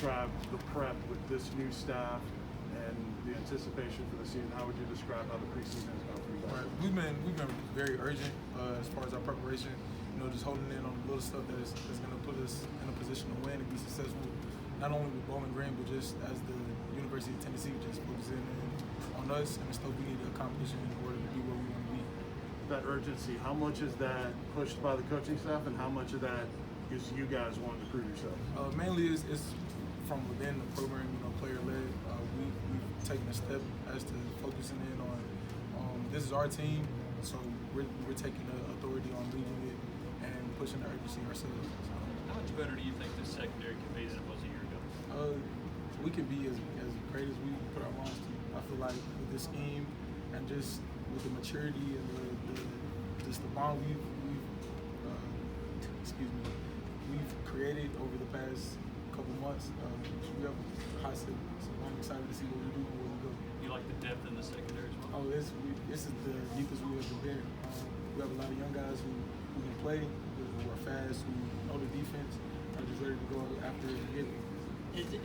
describe the prep with this new staff and the anticipation for the season? How would you describe how the preseason has gone for you guys? Right. We've been very urgent as far as our preparation. Just holding in on the little stuff that's going to put us in a position to win and be successful, not only with Bowling Green, but just as the University of Tennessee, just focusing on us and the stuff we need to accomplish in order to be where we want to be. That urgency, how much is that pushed by the coaching staff, and how much of that is you guys wanting to prove yourself? Mainly it's from within the program, player-led. We've taken a step as to focusing in on this is our team, so we're taking the authority on leading it and pushing the urgency ourselves. How much better do you think the secondary can be than it was a year ago? We can be as great as we put our minds to. I feel like with the scheme and just with the maturity and the bond we've created over the past couple months, we have high ceiling. So I'm excited to see what we do and where we go. You like the depth in the secondary as well? This is the deepest we have been. We have a lot of young guys who can play, who are fast, who know the defense, are just ready to go after it and get it.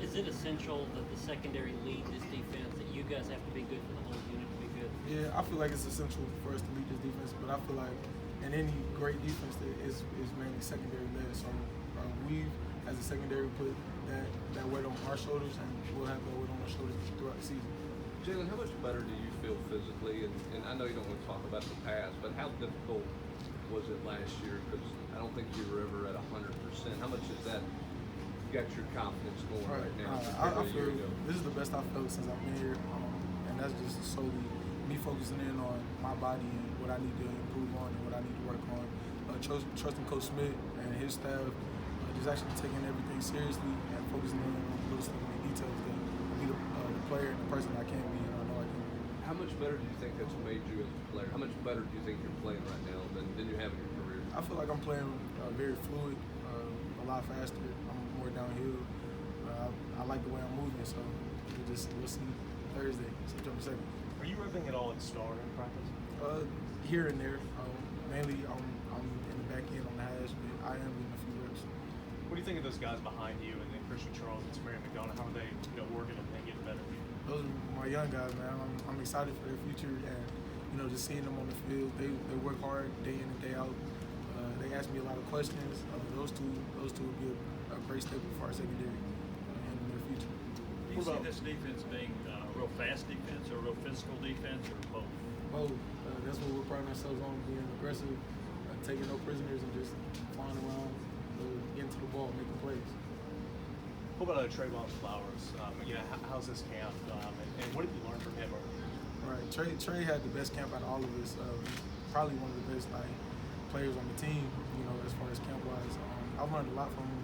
Is it essential that the secondary lead this defense, that you guys have to be good for the whole unit to be good? Yeah, I feel like it's essential for us to lead this defense, but I feel like in any great defense that is mainly secondary led. So we, as a secondary, put that weight on our shoulders, and we'll have that weight on our shoulders throughout the season. Jaylen, how much better do you feel physically? And I know you don't want to talk about the past, but how difficult was it last year? Because I don't think you were ever at 100%. How much is that got your confidence going right now? I feel this is the best I've felt since I've been here, and that's just solely me focusing in on my body and what I need to improve on and what I need to work on. Trusting Coach Smith and his staff, just actually taking everything seriously and focusing in on little stuff and details that be the player and the person I can be, and I know I can. How much better do you think that's made you as a player? How much better do you think you're playing right now than you have in your career? I feel like I'm playing very fluid, a lot faster. I'm more downhill. I like the way I'm moving, so we'll see Thursday, September 2nd. Are you ripping at all at star in practice? Here and there. Mainly I'm in the back end on the hash, but I am getting a few reps. What do you think of those guys behind you, and then Christian Charles and Samarian McDonough? How are they working and getting better? Those are my young guys, man. I'm excited for their future, and just seeing them on the field. They work hard day in and day out. They ask me a lot of questions. Those two would be a great staple for our secondary in the near future. Do you see this defense being a real fast defense or a real physical defense, or both? Both. That's what we're priding ourselves on, being aggressive, taking no prisoners, and just flying around, getting to the ball, making plays. What about Trayvon Flowers? How's this camp, and what did you learn from him? Right, Trey had the best camp out of all of us. Probably one of the best players on the team. As far as camp wise, I've learned a lot from him.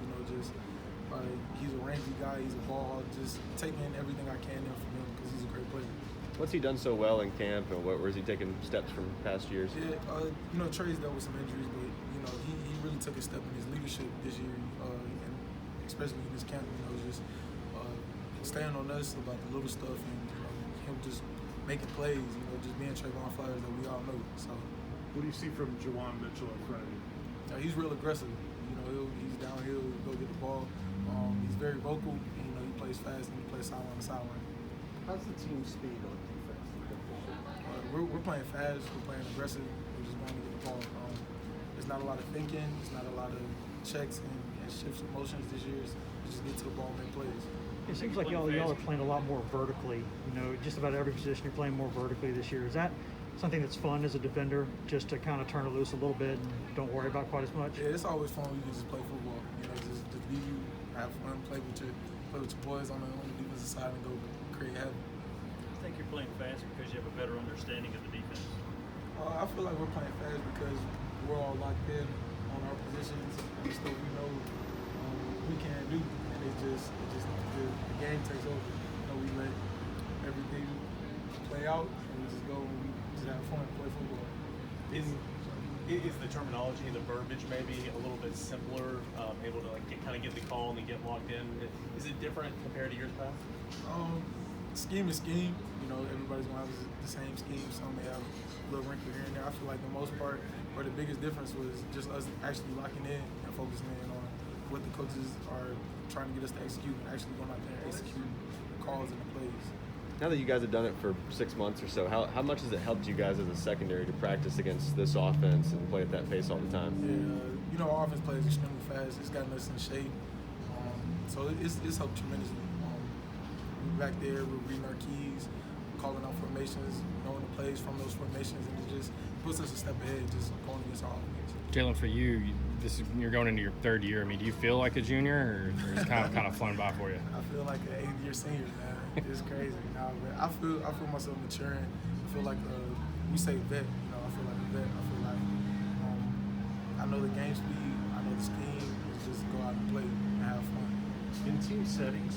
He's a rangy guy. He's a ball hog. Just taking everything I can in from him because he's a great player. What's he done so well in camp, and where is he taking steps from past years? Yeah, Trey's dealt with some injuries, but he really took a step in his leadership this year, and especially in this camp. Just staying on us about the little stuff, and him just making plays. Just being Trayvon Flowers that we all know. So, what do you see from Juwan Mitchell in front of you? He's real aggressive. He's downhill, go get the ball. He's very vocal. And, he plays fast and he plays sideline to sideline. How's the team speed on defense? We're playing fast. We're playing aggressive. We're just going to get the ball. There's not a lot of thinking. There's not a lot of checks and shifts of motions this year. We just get to the ball and make plays. It seems like y'all are playing a lot more vertically. Just about every position you're playing more vertically this year. Is that something that's fun as a defender, just to kind of turn it loose a little bit and don't worry about quite as much? Yeah, it's always fun when you can just play football. Just be you, have fun, play with your boys on the defensive side and go create havoc. I think you're playing fast because you have a better understanding of the defense. I feel like we're playing fast because we're all locked in on our positions and stuff we know we can't do, and it's just the game takes over. We let everything play out and we just go and we just have fun and play football. Is the terminology and the verbiage maybe a little bit simpler, able to get the call and then get locked in? Is it different compared to years past? Scheme is scheme. Everybody's gonna have the same scheme. Some may have a little wrinkle here and there. I feel like the most part, or the biggest difference was just us actually locking in and focusing in on what the coaches are trying to get us to execute and actually going out there and execute the calls and the plays. Now that you guys have done it for 6 months or so, how much has it helped you guys as a secondary to practice against this offense and play at that pace all the time? Yeah, our offense plays extremely fast. It's gotten us in shape. So it's helped tremendously. We're back there, we're reading our keys, calling out formations, knowing the plays from those formations, and it just puts us a step ahead just going against our offense. Jaylen, for you, you're going into your 3rd year. I mean, do you feel like a junior, or is it kind of flown by for you? I feel like an 8th year senior, man. It's crazy. Nah, but I feel myself maturing. I feel like we say vet. I feel like a vet. I feel like I know the game speed. I know the scheme. It's just go out and play and have fun. In team settings,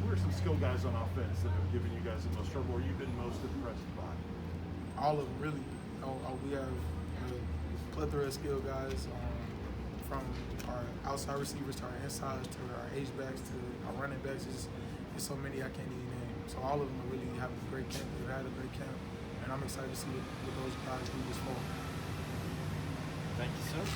who are some skill guys on offense that have given you guys the most trouble, or you've been most impressed by? All of them, really. We have a plethora of skill guys, from our outside receivers to our insides to our H-backs to our running backs. It's so many I can't even name. So all of them are really having a great camp. They've had a great camp, and I'm excited to see what those guys do this fall. Thank you, sir.